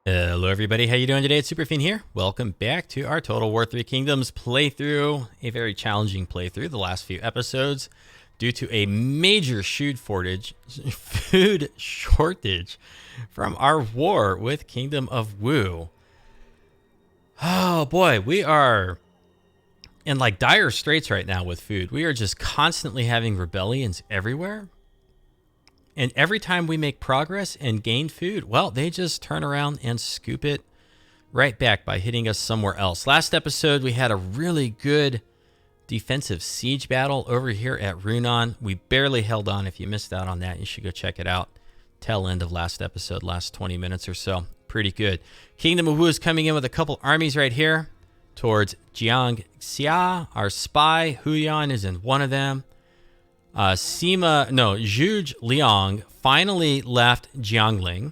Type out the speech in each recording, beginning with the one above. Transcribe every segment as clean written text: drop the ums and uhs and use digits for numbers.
Hello everybody, how you doing today? It's Superfiend here. Welcome back to our Total War 3 Kingdoms playthrough. A very challenging playthrough the last few episodes due to a major food shortage from our war with Kingdom of Wu. Oh boy, we are in like dire straits right now with food. We are just constantly having rebellions everywhere. And every time we make progress and gain food, well, they just turn around and scoop it right back by hitting us somewhere else. Last episode, we had a really good defensive siege battle over here at Runan. We barely held on. If you missed out on that, you should go check it out. Tail end of last episode, last 20 minutes or so. Pretty good. Kingdom of Wu is coming in with a couple armies right here towards Jiangxia. Our spy, Huyan, is in one of them. Zhuge Liang finally left Jiangling,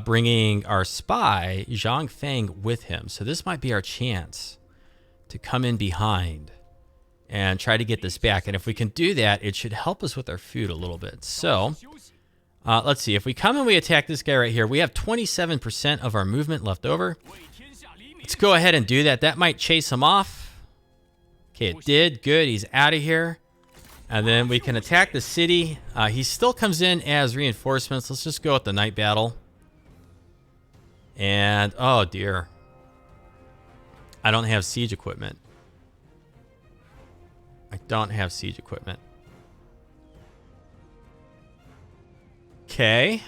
bringing our spy, Zhang Feng, with him. So this might be our chance to come in behind and try to get this back. And if we can do that, it should help us with our food a little bit. So let's see. If we come and we attack this guy right here, we have 27% of our movement left over. Let's go ahead and do that. That might chase him off. Okay, it did. Good. He's out of here. And then we can attack the city. He still comes in as reinforcements. Let's just go with the night battle. And, oh dear. I don't have siege equipment. I don't have siege equipment. Okay.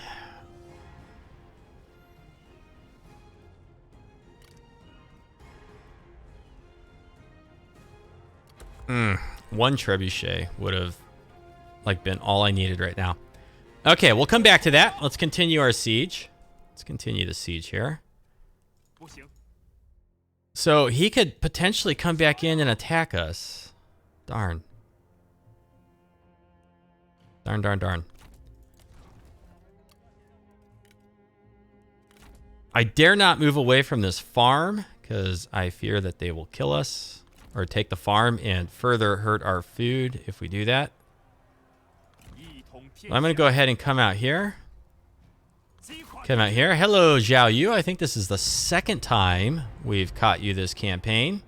One trebuchet would have been all I needed right now. Okay, we'll come back to that. Let's continue our siege. Let's continue the siege here. So he could potentially come back in and attack us. Darn. Darn. I dare not move away from this farm because I fear that they will kill us. Or take the farm and further hurt our food if we do that. I'm going to go ahead and come out here. Hello, Zhao Yu. I think this is the second time we've caught you this campaign.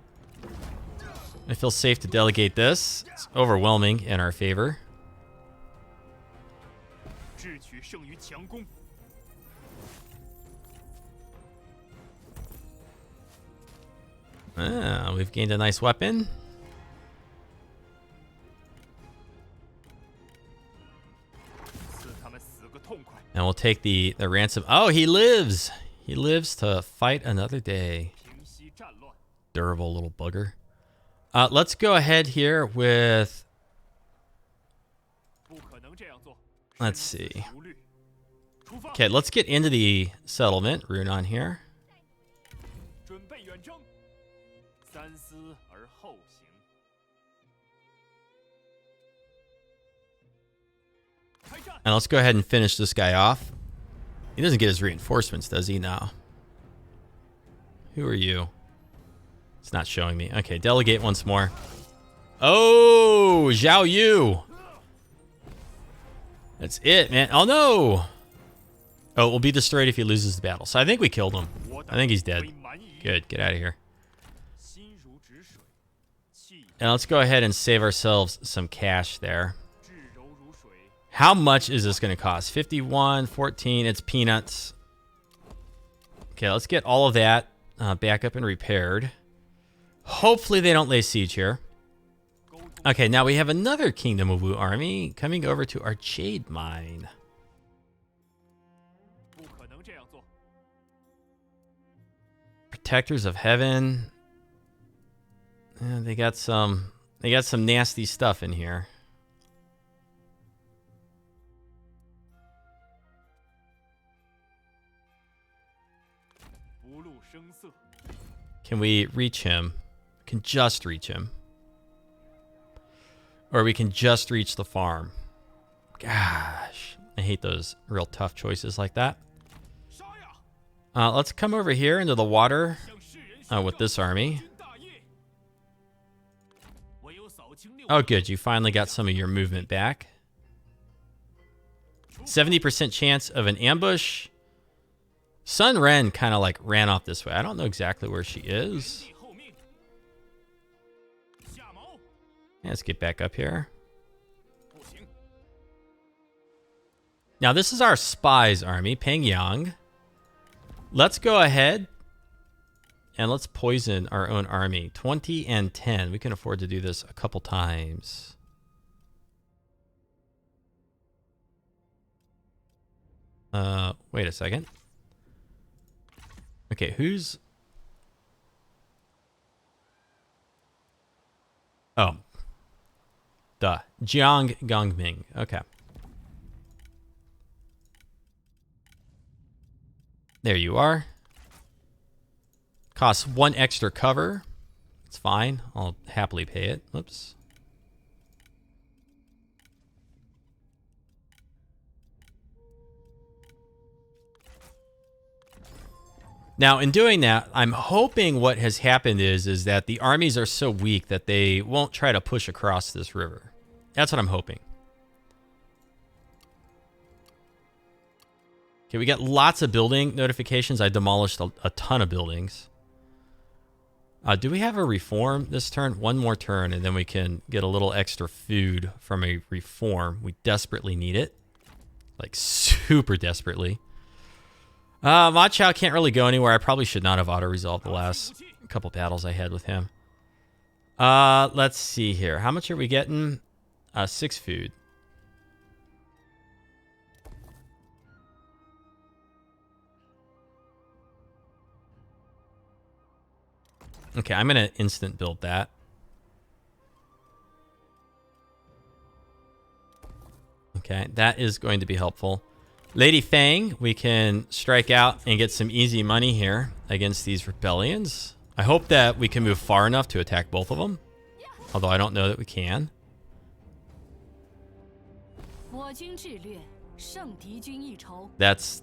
I feel safe to delegate this. It's overwhelming in our favor. We've gained a nice weapon. And we'll take the ransom. Oh, he lives! He lives to fight another day. Durable little bugger. Let's go ahead here with... Let's see. Okay, let's get into the settlement. Runan here. And let's go ahead and finish this guy off. He doesn't get his reinforcements, does he? No. Who are you? It's not showing me. Okay, delegate once more. Oh, Zhao Yu. That's it, man. Oh, no. Oh, it will be destroyed if he loses the battle. So I think we killed him. I think he's dead. Good. Get out of here. And let's go ahead and save ourselves some cash there. How much is this going to cost? 51, 14, it's peanuts. Okay, let's get all of that back up and repaired. Hopefully they don't lay siege here. Okay, now we have another Kingdom of Wu army coming over to our Jade Mine. Protectors of Heaven. They got some nasty stuff in here. Can we reach him? We can just reach him. Or we can just reach the farm. Gosh, I hate those real tough choices like that. Let's come over here into the water with this army. Oh, good. You finally got some of your movement back. 70% chance of an ambush. Sun Ren kind of like ran off this way. I don't know exactly where she is. Yeah, let's get back up here. Now, this is our spies army, Peng Yang. Let's go ahead and let's poison our own army. 20 and 10. We can afford to do this a couple times. Wait a second. Okay, who's... Oh. Duh. Jiang Gongming. Okay. There you are. Costs 1 extra cover. It's fine. I'll happily pay it. Oops. Now, in doing that, I'm hoping what has happened is that the armies are so weak that they won't try to push across this river. That's what I'm hoping. Okay, we got lots of building notifications. I demolished a ton of buildings. Do we have a reform this turn? One more turn, and then we can get a little extra food from a reform. We desperately need it. Like, super desperately. Ma Chao can't really go anywhere. I probably should not have auto-resolved the last couple battles I had with him. Let's see here. How much are we getting? 6 food. Okay, I'm going to instant build that. Okay, that is going to be helpful. Lady Fang, we can strike out and get some easy money here against these rebellions. I hope that we can move far enough to attack both of them. Although I don't know that we can. That's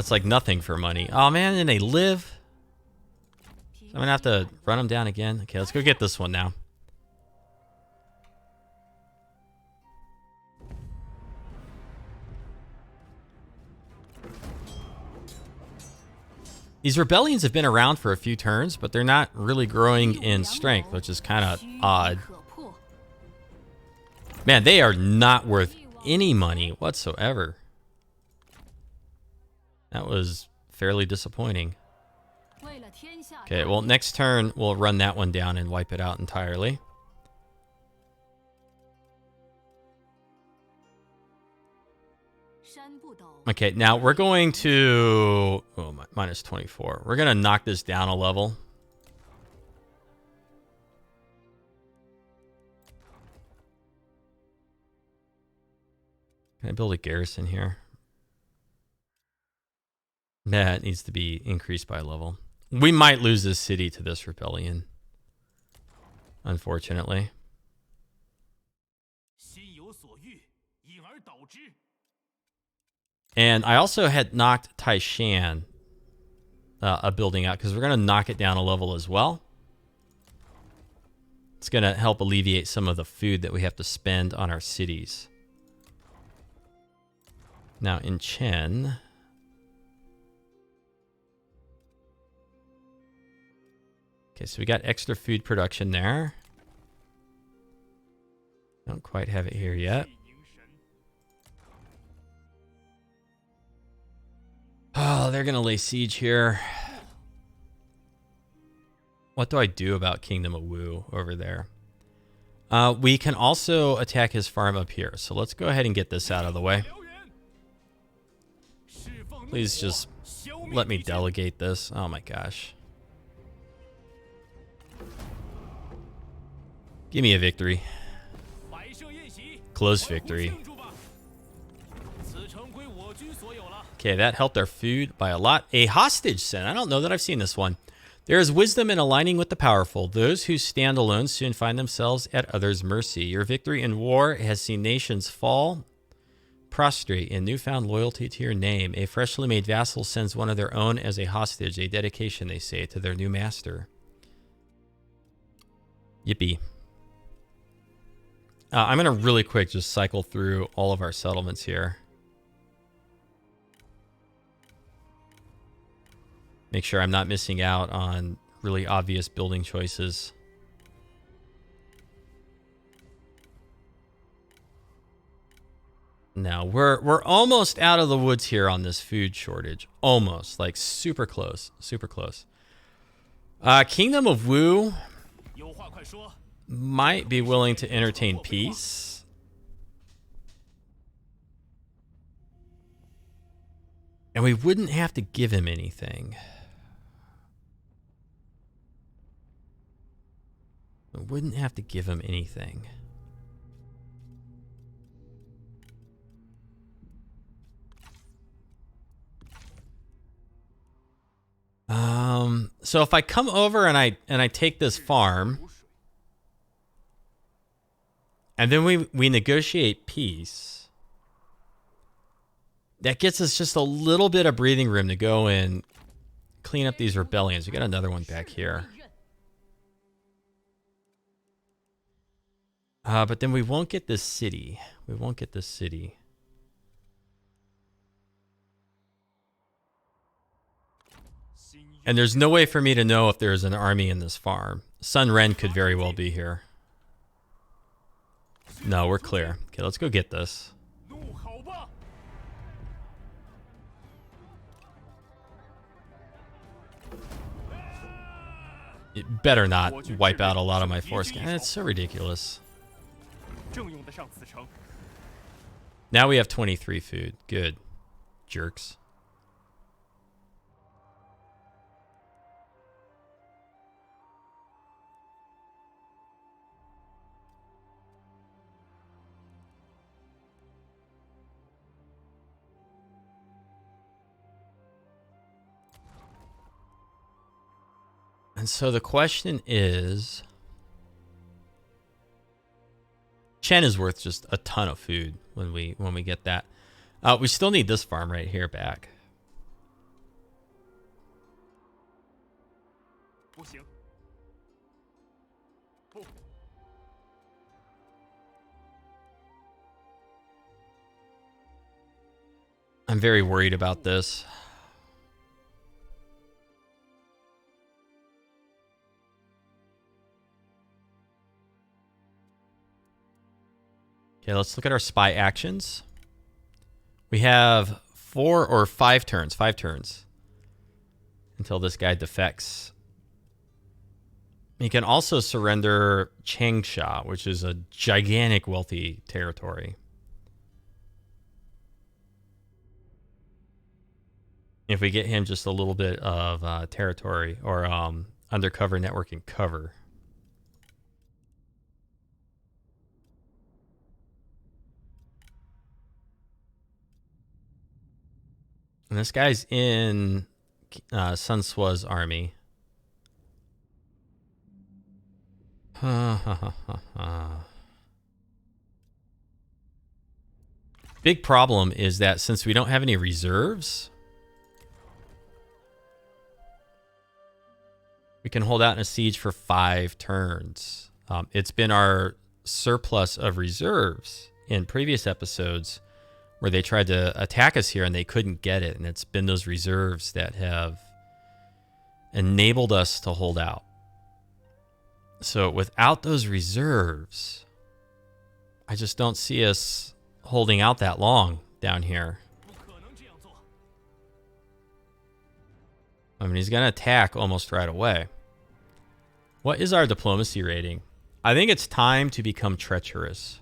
like nothing for money. Oh man, and they live. I'm going to have to run them down again. Okay, let's go get this one now. These rebellions have been around for a few turns, but they're not really growing in strength, which is kind of odd. Man, they are not worth any money whatsoever. That was fairly disappointing. Okay, well, next turn, we'll run that one down and wipe it out entirely. Okay, now we're going to... Oh, minus 24. We're going to knock this down a level. Can I build a garrison here? That needs to be increased by a level. We might lose this city to this rebellion, unfortunately. And I also had knocked Taishan a building out because we're going to knock it down a level as well. It's going to help alleviate some of the food that we have to spend on our cities. Now in Chen... Okay, so we got extra food production there. Don't quite have it here yet. Oh, they're going to lay siege here. What do I do about Kingdom of Wu over there? We can also attack his farm up here. So let's go ahead and get this out of the way. Please just let me delegate this. Oh my gosh. Give me a victory. Close victory. Okay, that helped our food by a lot. A hostage sent. I don't know that I've seen this one. There is wisdom in aligning with the powerful. Those who stand alone soon find themselves at others' mercy. Your victory in war has seen nations fall, prostrate in newfound loyalty to your name. A freshly made vassal sends one of their own as a hostage, a dedication, they say, to their new master. Yippee. I'm going to really quick just cycle through all of our settlements here. Make sure I'm not missing out on really obvious building choices. Now, we're almost out of the woods here on this food shortage. Almost. Like, super close. Super close. Kingdom of Wu might be willing to entertain peace. And we wouldn't have to give him anything. We wouldn't have to give him anything. So if I come over and I take this farm, and then we negotiate peace, that gets us just a little bit of breathing room to go and clean up these rebellions. We got another one back here. But then we won't get this city. We won't get this city. And there's no way for me to know if there's an army in this farm. Sun Ren could very well be here. No, we're clear. Okay, let's go get this. It better not wipe out a lot of my force. It's so ridiculous. Now we have 23 food. Good. Jerks. And so the question is, Chen is worth just a ton of food when we get that. We still need this farm right here back. I'm very worried about this. Okay, let's look at our spy actions. We have 4 or 5 turns. 5 turns. Until this guy defects. He can also surrender Changsha, which is a gigantic wealthy territory. If we get him just a little bit of territory or undercover networking cover. And this guy's in Sun Sua's army. Big problem is that since we don't have any reserves, we can hold out in a siege for 5 turns. It's been our surplus of reserves in previous episodes where they tried to attack us here and they couldn't get it. And it's been those reserves that have enabled us to hold out. So without those reserves, I just don't see us holding out that long down here. I mean, he's going to attack almost right away. What is our diplomacy rating? I think it's time to become treacherous.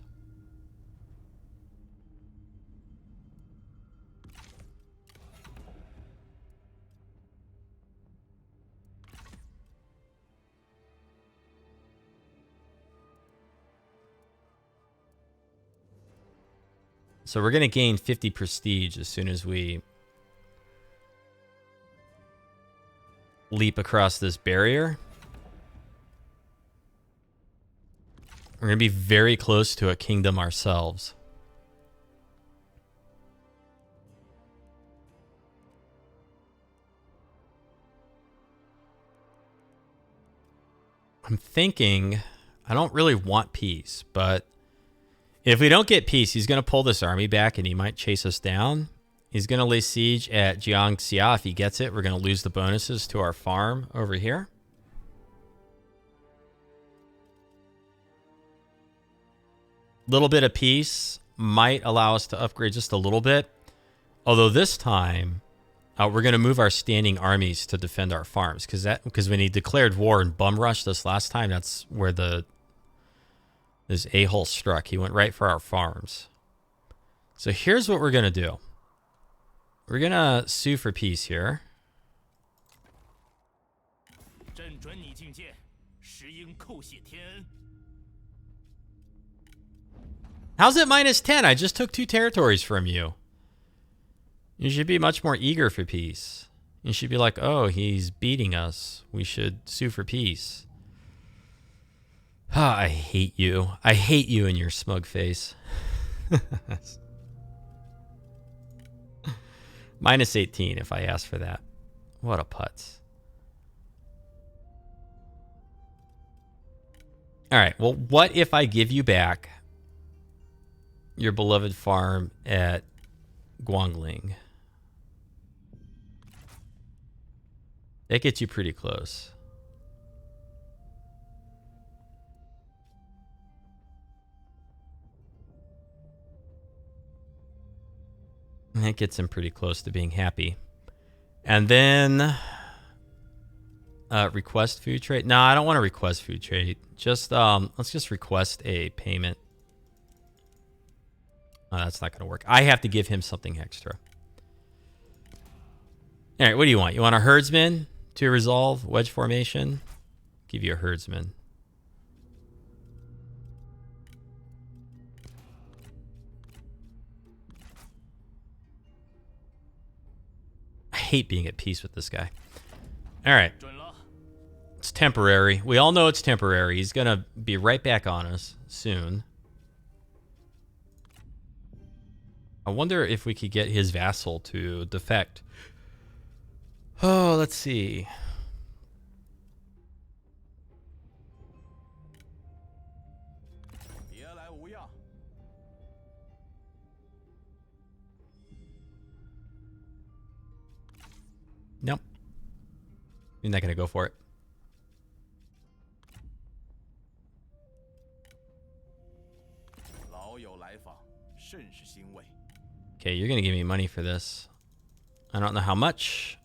So we're going to gain 50 prestige as soon as we leap across this barrier. We're going to be very close to a kingdom ourselves. I'm thinking I don't really want peace, but if we don't get peace, he's going to pull this army back and he might chase us down. He's going to lay siege at Jiangxia. If he gets it, we're going to lose the bonuses to our farm over here. Little bit of peace might allow us to upgrade just a little bit. Although this time, we're going to move our standing armies to defend our farms. Because when he declared war and bum rushed us last time, that's where this a-hole struck. He went right for our farms. So here's what we're going to do. We're going to sue for peace here. How's it -10? I just took 2 territories from you. You should be much more eager for peace. You should be like, oh, he's beating us. We should sue for peace. I hate you. I hate you and your smug face. -18 if I ask for that. What a putz. All right. Well, what if I give you back your beloved farm at Guangling? That gets you pretty close. That gets him pretty close to being happy. And then request food trade. No, I don't want to request food trade. Just let's just request a payment. Oh, that's not going to work. I have to give him something extra. All right, what do you want? You want a herdsman to resolve wedge formation? Give you a herdsman. I hate being at peace with this guy. All right. It's temporary. We all know it's temporary. He's going to be right back on us soon. I wonder if we could get his vassal to defect. Oh, let's see. Nope. You're not going to go for it. Okay, you're going to give me money for this. I don't know how much.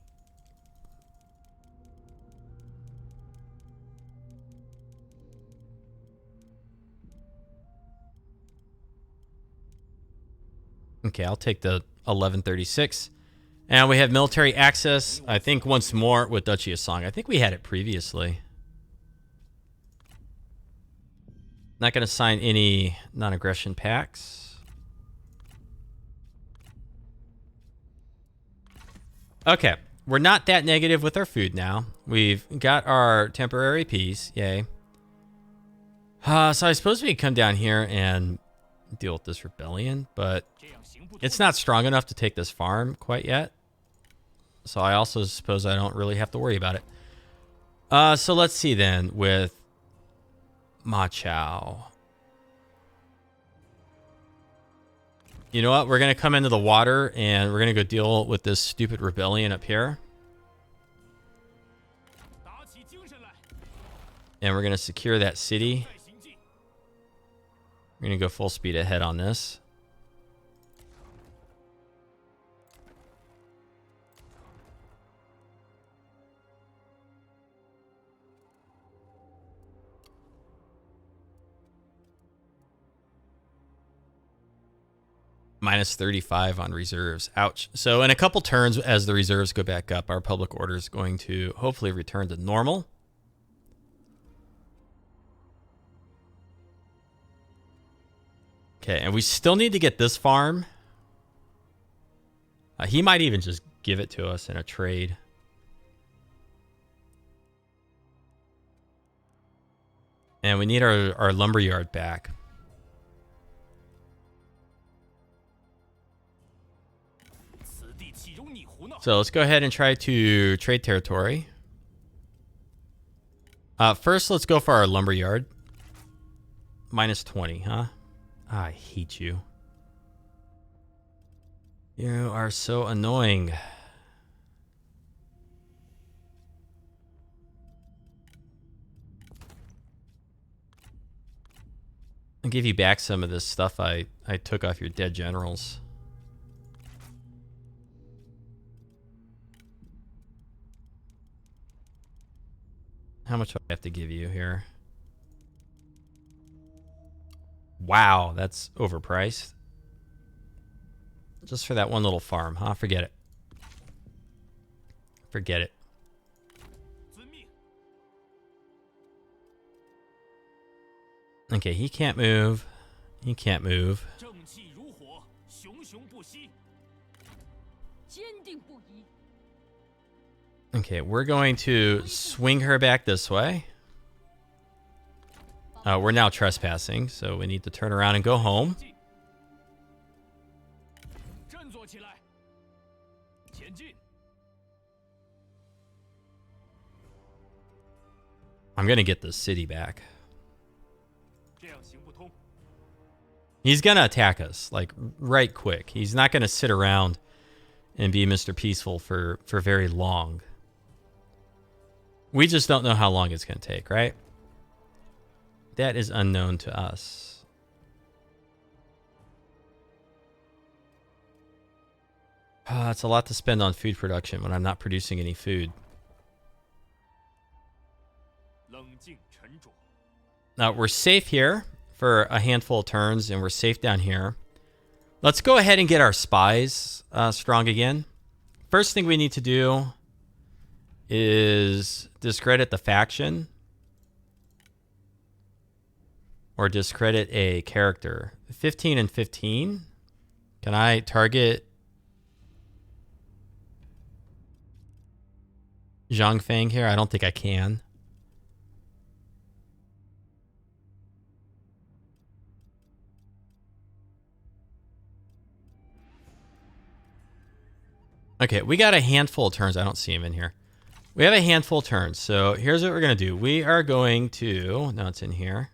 Okay, I'll take the 1136. And we have military access, I think, once more with Duchy of Song. I think we had it previously. Not going to sign any non-aggression pacts. Okay, we're not that negative with our food now. We've got our temporary peace. Yay. So I suppose we could come down here and deal with this rebellion, but it's not strong enough to take this farm quite yet. So I also suppose I don't really have to worry about it. So let's see then with Ma Chao. You know what? We're going to come into the water and we're going to go deal with this stupid rebellion up here. And we're going to secure that city. We're going to go full speed ahead on this. -35 on reserves. Ouch. So in a couple turns, as the reserves go back up, our public order is going to hopefully return to normal. Okay, and we still need to get this farm. He might even just give it to us in a trade. And we need our lumberyard back. So let's go ahead and try to trade territory. First, let's go for our lumberyard. -20, huh? I hate you. You are so annoying. I'll give you back some of this stuff I took off your dead generals. How much do I have to give you here? Wow, that's overpriced. Just for that one little farm, huh? Forget it. Forget it. Okay, he can't move. He can't move. Okay, we're going to swing her back this way. We're now trespassing, so we need to turn around and go home. I'm going to get the city back. He's going to attack us, like, right quick. He's not going to sit around and be Mr. Peaceful for very long. We just don't know how long it's going to take, right? That is unknown to us. It's a lot to spend on food production when I'm not producing any food. Now, we're safe here for a handful of turns, and we're safe down here. Let's go ahead and get our spies strong again. First thing we need to do is discredit the faction. Or discredit a character. 15 and 15. Can I target Zhang Feng here? I don't think I can. Okay, we got a handful of turns. I don't see him in here. We have a handful of turns. So here's what we're going to do. We are going to... No, it's in here.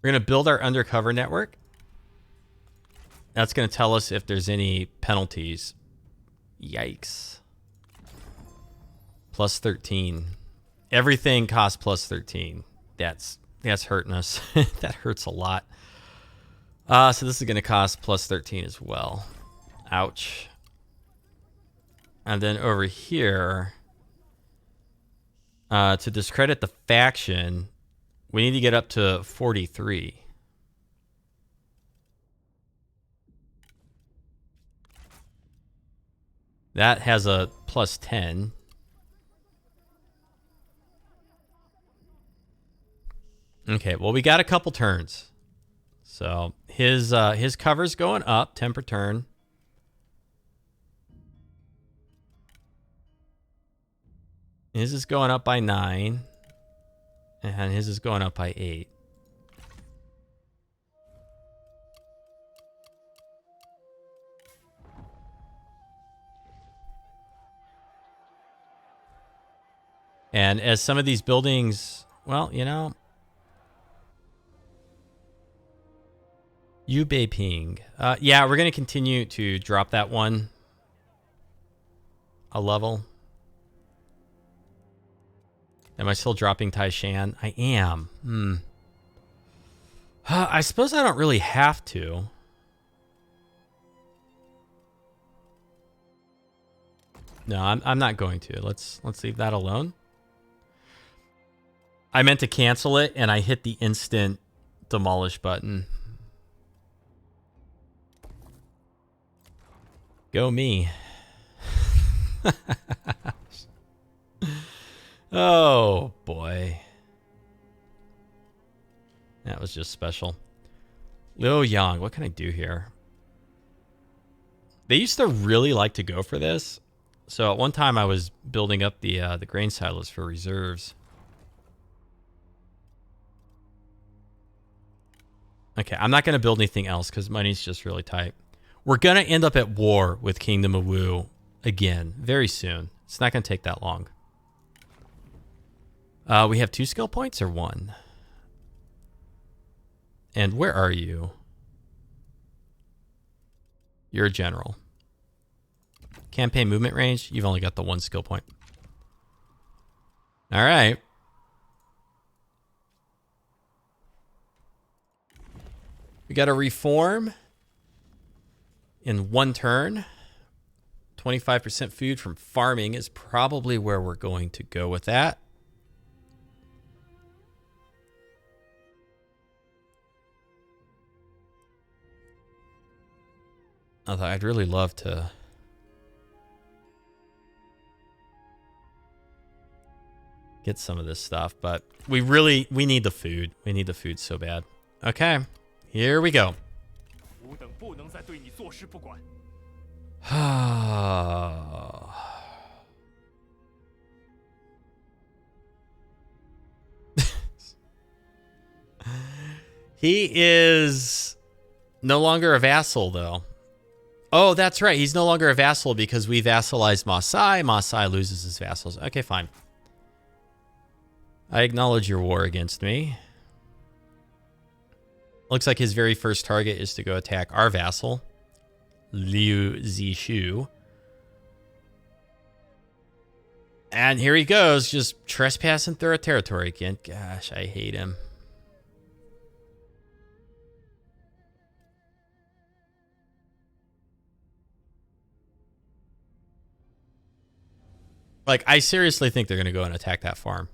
We're going to build our undercover network. That's going to tell us if there's any penalties. Yikes. Plus 13. Everything costs plus 13. That's hurting us. That hurts a lot. So this is going to cost plus 13 as well. Ouch. And then over here, to discredit the faction, we need to get up to 43. That has a plus 10. Okay, well, we got a couple turns. So his cover's going up, 10 per turn. His is going up by 9. And his is going up by 8. And as some of these buildings, well, you know, Yubei Ping. Yeah, we're going to continue to drop that one a level. Am I still dropping Taishan? I am. I suppose I don't really have to. No, I'm not going to. Let's leave that alone. I meant to cancel it, and I hit the instant demolish button. Go me. Oh, boy. That was just special. Liu Yang, what can I do here? They used to really like to go for this. So at one time I was building up the grain silos for reserves. Okay, I'm not going to build anything else because money's just really tight. We're going to end up at war with Kingdom of Wu again very soon. It's not going to take that long. We have 2 skill points or 1? And where are you? You're a general. Campaign movement range, you've only got the 1 skill point. All right. We got to reform in 1 turn. 25% food from farming is probably where we're going to go with that. Although I'd really love to get some of this stuff, but we need the food. We need the food so bad. Okay, here we go. He is no longer a vassal, though. Oh, that's right. He's no longer a vassal because we vassalized Masai. Masai loses his vassals. Okay, fine. I acknowledge your war against me. Looks like his very first target is to go attack our vassal, Liu Zishu. And here he goes, just trespassing through our territory again. Gosh, I hate him. Like, I seriously think they're going to go and attack that farm.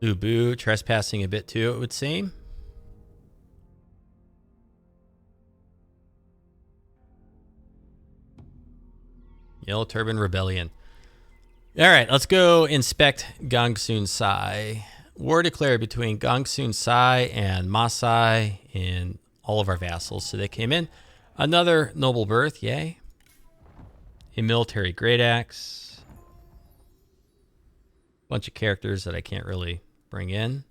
Lubu trespassing a bit too, it would seem. Yellow Turban Rebellion. All right, let's go inspect Gongsun Sai. War declared between Gongsun Sai and Masai in all of our vassals. So they came in. Another noble birth, yay. A military great axe. Bunch of characters that I can't really bring in.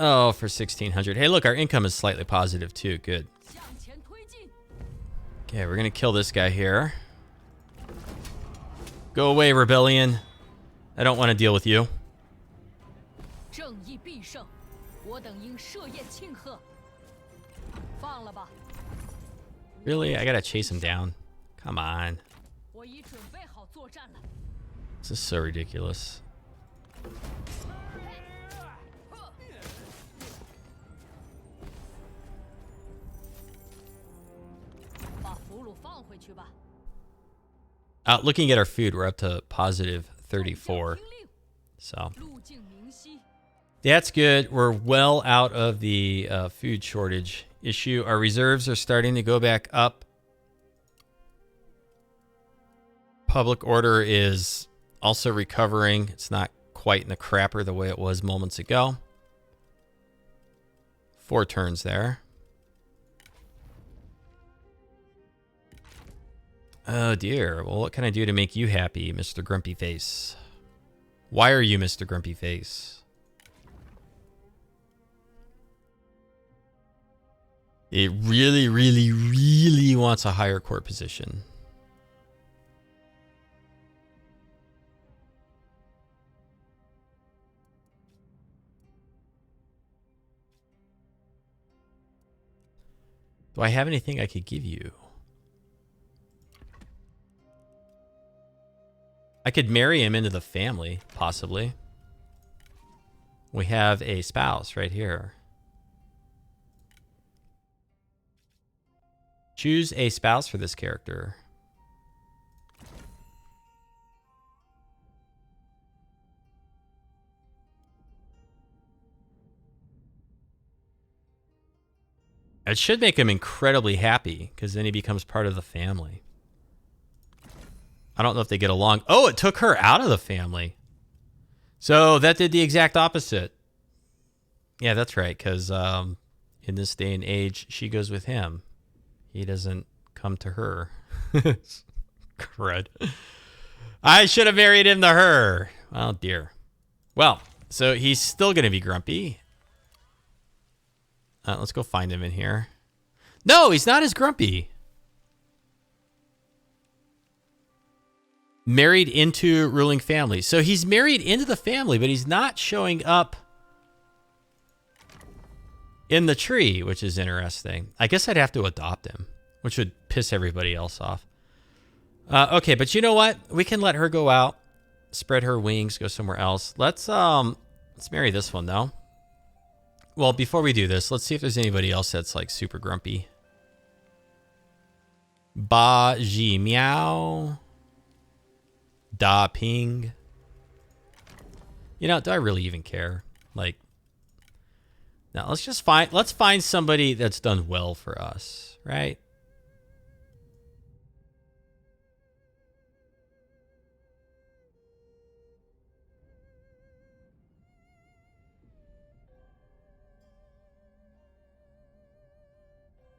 Oh, for 1,600. Hey, look, our income is slightly positive too. Good. Okay, we're going to kill this guy here. Go away, rebellion. I don't want to deal with you. Really? I got to chase him down. Come on. This is so ridiculous. Looking at our food, we're up to positive 34. So that's good. We're well out of the food shortage issue. Our reserves are starting to go back up. Public order is also recovering. It's not quite in the crapper the way it was moments ago. 4 turns there. Oh dear. Well, what can I do to make you happy, Mr. Grumpy Face? Why are you Mr. Grumpy Face? It really, really, really wants a higher court position. Do I have anything I could give you? I could marry him into the family, possibly. We have a spouse right here. Choose a spouse for this character. It should make him incredibly happy, because then he becomes part of the family. I don't know if they get along. Oh, it took her out of the family. So that did the exact opposite. Yeah, that's right, because in this day and age, she goes with him. He doesn't come to her. Crud. I should have married him to her. Oh, dear. Well, so he's still going to be grumpy. Let's go find him in here. No, he's not as grumpy. Married into ruling family. So he's married into the family, but he's not showing up in the tree, which is interesting. I guess I'd have to adopt him, which would piss everybody else off. Okay, but you know what? We can let her go out, spread her wings, go somewhere else. Let's marry this one though. Well, before we do this, let's see if there's anybody else that's like super grumpy. Ba Ji Miao. Da Ping. You know, do I really even care? Like, now let's find somebody that's done well for us, right?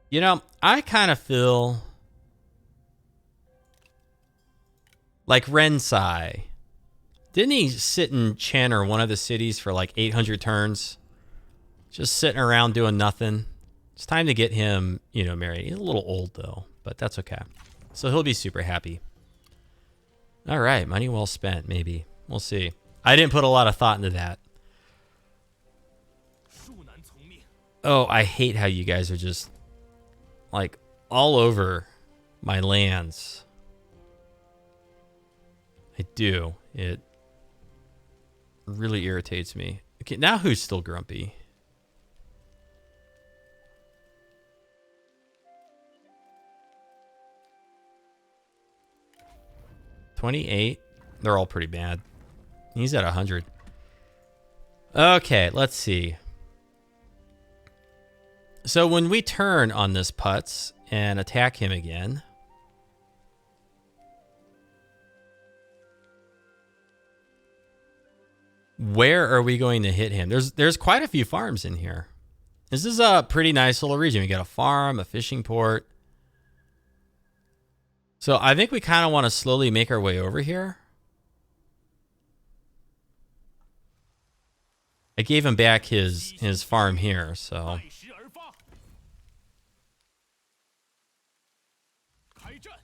You know, I kind of feel like Rensai. Didn't he sit in Chen or one of the cities for like 800 turns? Just sitting around doing nothing. It's time to get him, you know, married. He's a little old though, but that's okay. So he'll be super happy. All right, money well spent, maybe. We'll see. I didn't put a lot of thought into that. Oh, I hate how you guys are just like all over my lands. I do. It really irritates me. Okay, now who's still grumpy? $28. They're all pretty bad. He's at 100. Okay, let's see. So when we turn on this putz and attack him again, where are we going to hit him? There's quite a few farms in here. This is a pretty nice little region. We got a farm, a fishing port. So I think we kind of want to slowly make our way over here. I gave him back his farm here, so.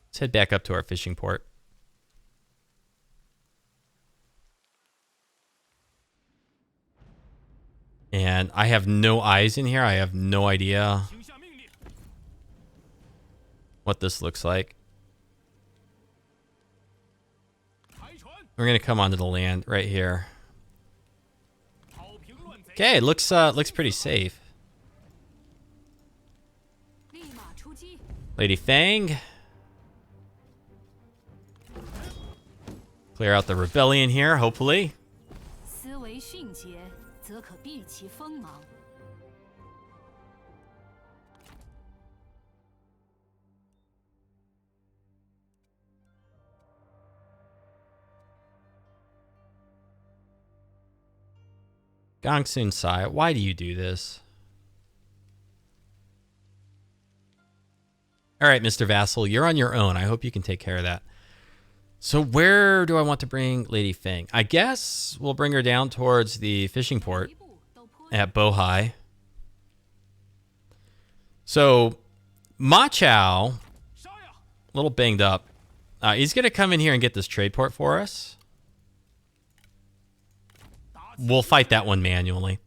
Let's head back up to our fishing port. And I have no eyes in here. I have no idea what this looks like. We're going to come onto the land right here. Okay, looks pretty safe. Lady Fang. Clear out the rebellion here, hopefully. Gongsun Sai, why do you do this? All right, Mr. Vassal, you're on your own. I hope you can take care of that. So where do I want to bring Lady Fang? I guess we'll bring her down towards the fishing port at Bohai. So Ma Chao, a little banged up. He's going to come in here and get this trade port for us. We'll fight that one manually.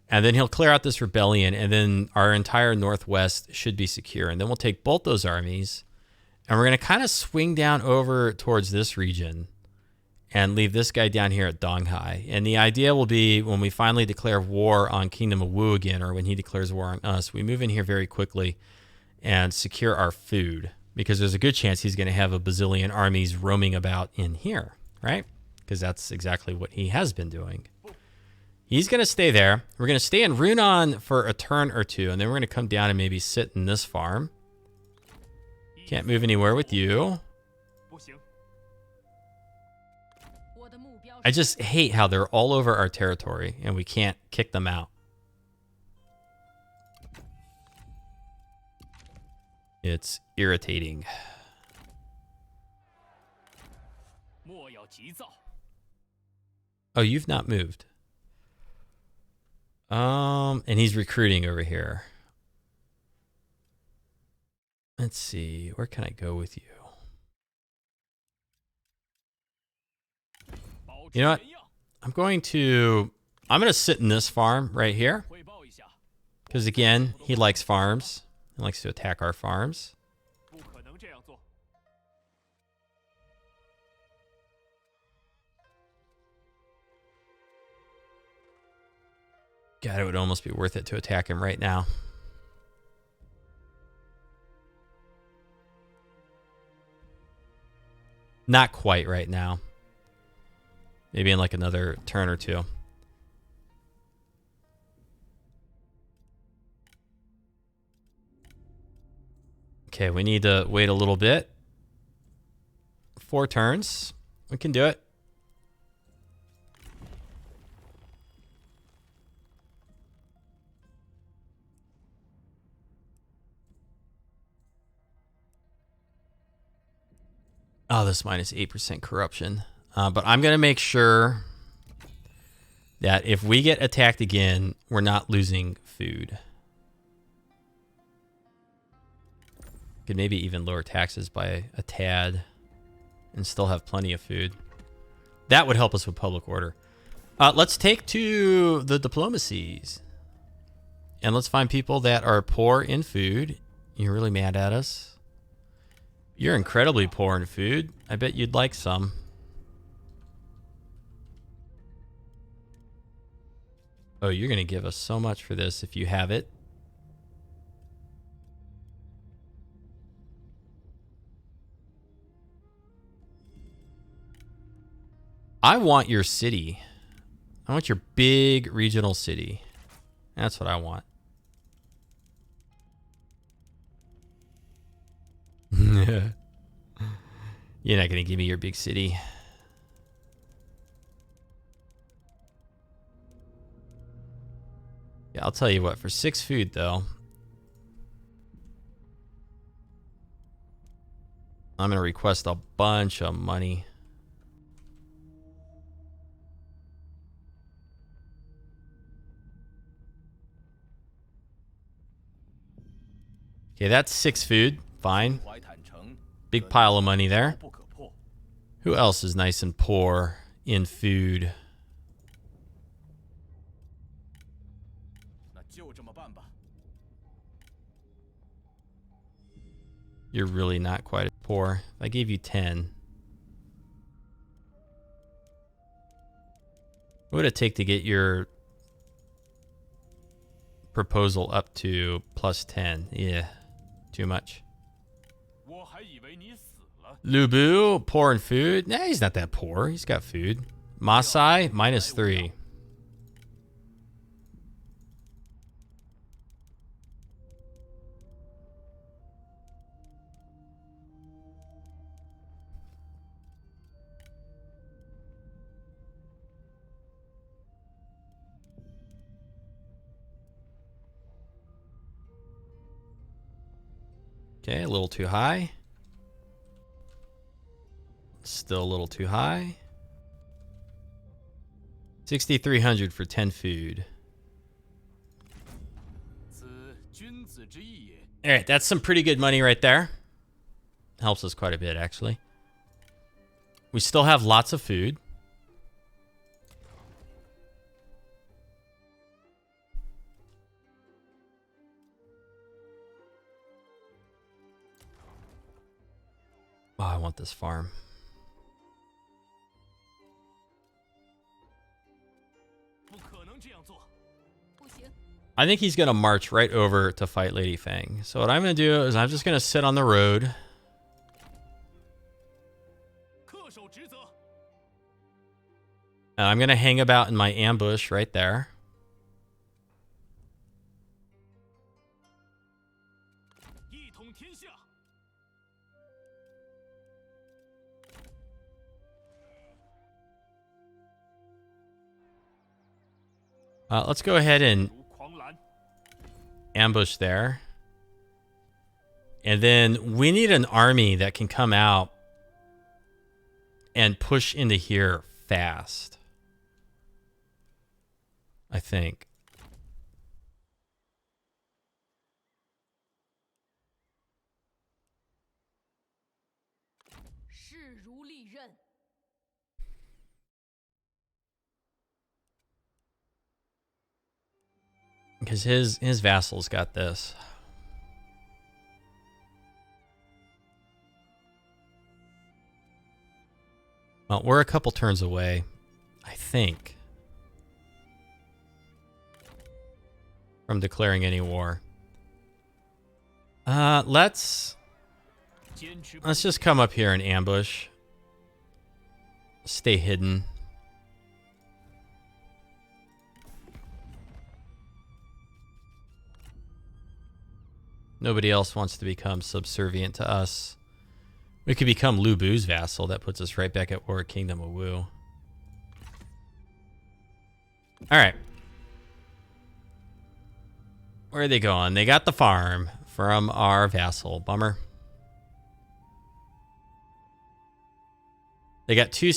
And then he'll clear out this rebellion, and then our entire northwest should be secure. And then we'll take both those armies, and we're going to kind of swing down over towards this region and leave this guy down here at Donghai. And the idea will be when we finally declare war on Kingdom of Wu again, or when he declares war on us, we move in here very quickly and secure our food, because there's a good chance he's going to have a bazillion armies roaming about in here, right? Because that's exactly what he has been doing. He's going to stay there. We're going to stay in Runan for a turn or two, and then we're going to come down and maybe sit in this farm. Can't move anywhere with you. I just hate how they're all over our territory, and we can't kick them out. It's irritating. Oh, you've not moved. And he's recruiting over here. Let's see. Where can I go with you? You know what? I'm going to sit in this farm right here. Because again, he likes farms. He likes to attack our farms. God, it would almost be worth it to attack him right now. Not quite right now. Maybe in like another turn or two. Okay, we need to wait a little bit. 4 turns. We can do it. Oh, this minus 8% corruption. But I'm going to make sure that if we get attacked again, we're not losing food. Could maybe even lower taxes by a tad and still have plenty of food. That would help us with public order. Let's take to the diplomacies. And let's find people that are poor in food. You're really mad at us? You're incredibly poor in food. I bet you'd like some. Oh, you're going to give us so much for this if you have it. I want your city. I want your big regional city. That's what I want. You're not going to give me your big city. Yeah, I'll tell you what, for 6 food though, I'm going to request a bunch of money. Okay, that's 6 food. Fine. Big pile of money there. Who else is nice and poor in food? You're really not quite as poor. I gave you 10. What would it take to get your proposal up to plus 10? Yeah, too much. Lubu, poor in food. Nah, he's not that poor. He's got food. Masai, minus 3. Okay, a little too high. Still a little too high. 6,300 for 10 food. All right, that's some pretty good money right there. Helps us quite a bit, actually. We still have lots of food. Oh, I want this farm. I think he's going to march right over to fight Lady Fang. So what I'm going to do is I'm just going to sit on the road. And I'm going to hang about in my ambush right there. Let's go ahead and ambush there. And then we need an army that can come out and push into here fast. I think. Because his vassals got this. Well, we're a couple turns away, I think, from declaring any war. Let's just come up here and ambush. Stay hidden. Nobody else wants to become subservient to us. We could become Lu Bu's vassal. That puts us right back at war with Kingdom of Wu. All right. Where are they going? They got the farm from our vassal. Bummer. They got two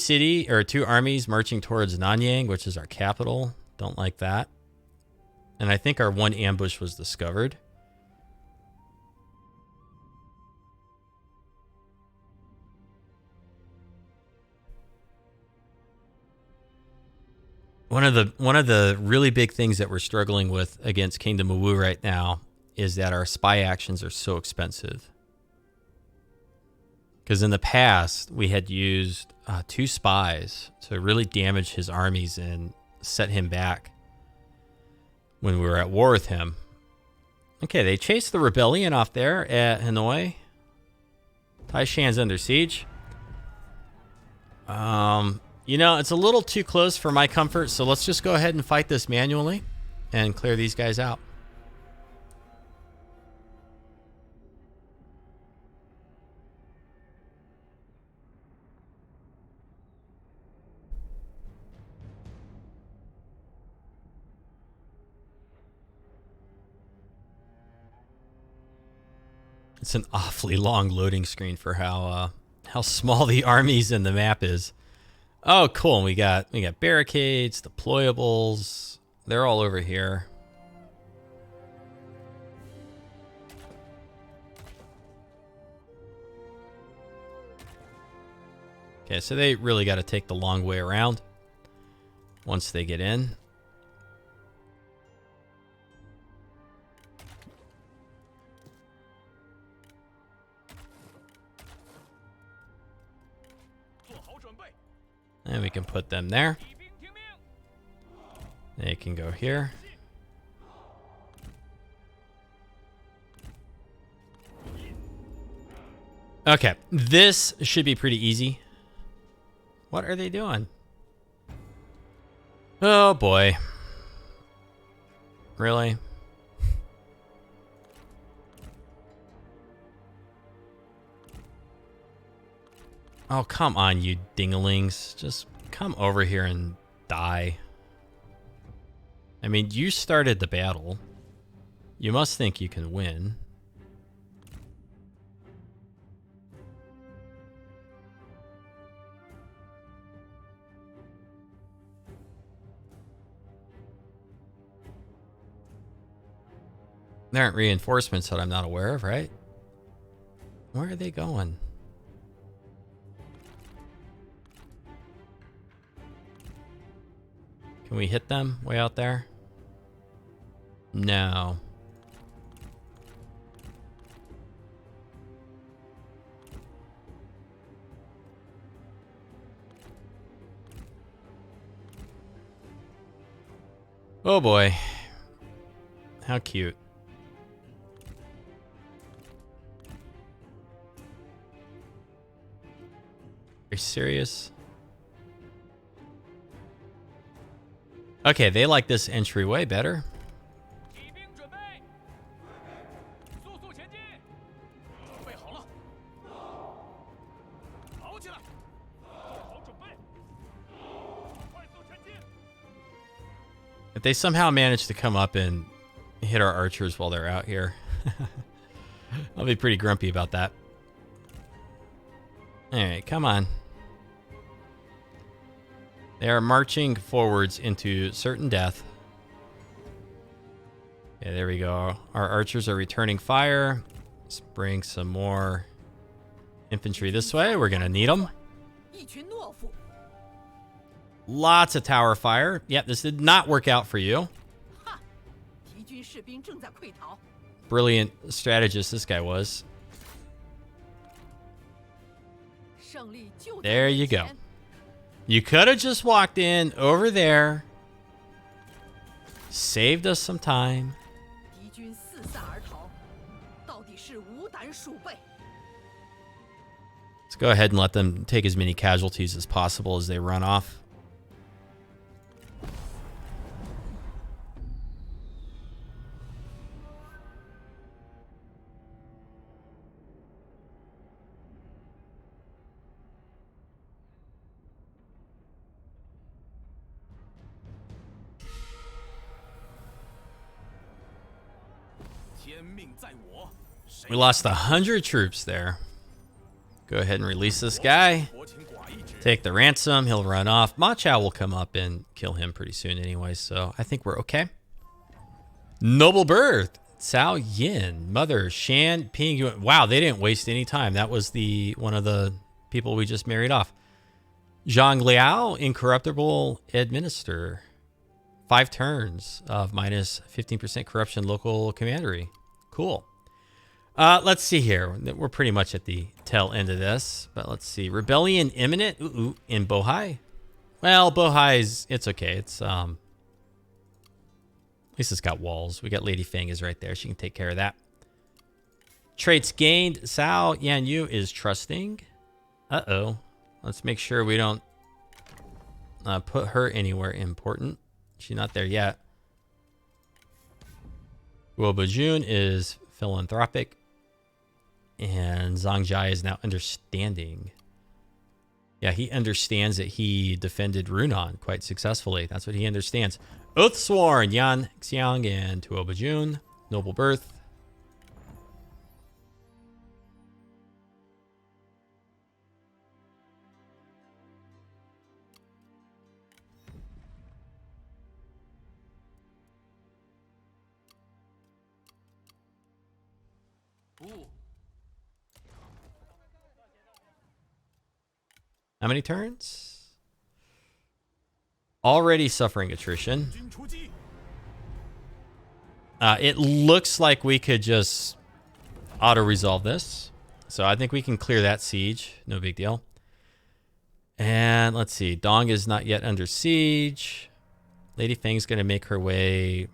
armies marching towards Nanyang, which is our capital. Don't like that. And I think our one ambush was discovered. One of the really big things that we're struggling with against Kingdom of Wu right now is that our spy actions are so expensive. Because in the past, we had used 2 spies to really damage his armies and set him back when we were at war with him. Okay, they chased the rebellion off there at Hanoi. Taishan's under siege. You know, it's a little too close for my comfort, so let's just go ahead and fight this manually and clear these guys out. It's an awfully long loading screen for how small the armies and the map is. Oh, cool. We got barricades, deployables. They're all over here. Okay, so they really got to take the long way around once they get in. And we can put them there. They can go here. Okay, this should be pretty easy. What are they doing? Oh boy. Really? Oh, come on, you dinglings. Just come over here and die. I mean, you started the battle. You must think you can win. There aren't reinforcements that I'm not aware of, right? Where are they going? Can we hit them way out there? No. Oh boy. How cute. Are you serious? Okay, they like this entryway better. If they somehow manage to come up and hit our archers while they're out here. I'll be pretty grumpy about that. All right, come on. They are marching forwards into certain death. Yeah, there we go. Our archers are returning fire. Let's bring some more infantry this way. We're going to need them. Lots of tower fire. Yep, this did not work out for you. Brilliant strategist this guy was. There you go. You could have just walked in over there. Saved us some time. Let's go ahead and let them take as many casualties as possible as they run off. We lost 100 troops there. Go ahead and release this guy. Take the ransom. He'll run off. Ma Chao will come up and kill him pretty soon anyway, so I think we're okay. Noble birth. Cao Yin. Mother Shan Ping. Wow, they didn't waste any time. That was one of the people we just married off. Zhang Liao, incorruptible administer. 5 turns of minus 15% corruption local commandery. Cool. Let's see here. We're pretty much at the tail end of this, but let's see. Rebellion imminent in Bohai. Well, Bohai's, it's okay. It's at least it's got walls. We got Lady Fang is right there. She can take care of that. Traits gained. Cao Yanyu is trusting. Uh-oh. Let's make sure we don't put her anywhere important. She's not there yet. Guo Bajun is philanthropic. And Zhang Jai is now understanding. Yeah, he understands that he defended Runan quite successfully. That's what he understands. Oathsworn, Yan Xiang and Tuo Bajun. Noble birth. How many turns? Already suffering attrition. It looks like we could just auto-resolve this. So I think we can clear that siege. No big deal. And let's see. Dong is not yet under siege. Lady Fang's going to make her way.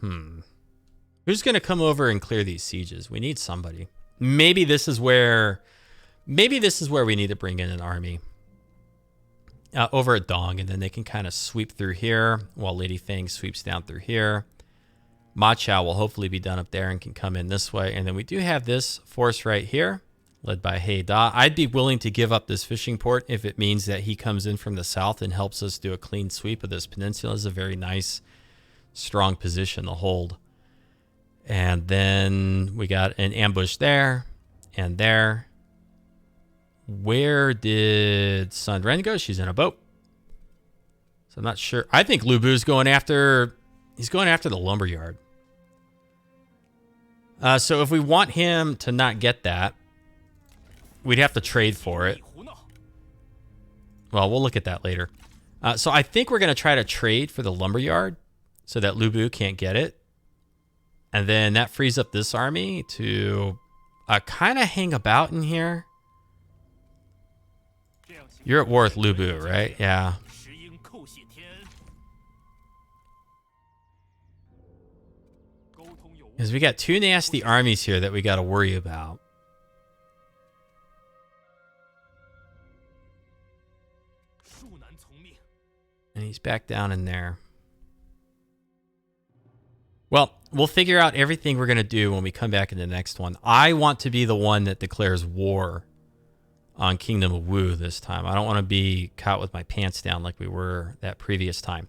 Who's going to come over and clear these sieges? We need somebody. Maybe this is where we need to bring in an army over at Dong, and then they can kind of sweep through here while Lady Fang sweeps down through here. Ma Chao will hopefully be done up there and can come in this way. And then we do have this force right here, led by He Da. I'd be willing to give up this fishing port if it means that he comes in from the south and helps us do a clean sweep of this peninsula. It's a very nice, strong position to hold. And then we got an ambush there and there. Where did Sun Ren go? She's in a boat. So I'm not sure. I think Lu Bu's going after... He's going after the lumberyard. So if we want him to not get that, we'd have to trade for it. Well, we'll look at that later. So I think we're going to try to trade for the lumberyard so that Lu Bu can't get it. And then that frees up this army to kind of hang about in here. You're at war with Lu Bu, right? Yeah. Because we got 2 nasty armies here that we got to worry about. And he's back down in there. Well, we'll figure out everything we're going to do when we come back in the next one. I want to be the one that declares war on Kingdom of Wu this time. I don't want to be caught with my pants down like we were that previous time.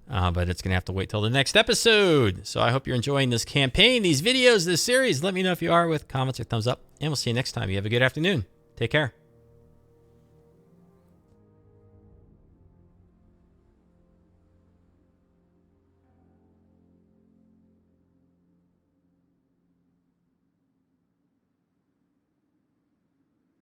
but it's going to have to wait till the next episode. So I hope you're enjoying this campaign, these videos, this series. Let me know if you are with comments or thumbs up, and we'll see you next time. You have a good afternoon. Take care.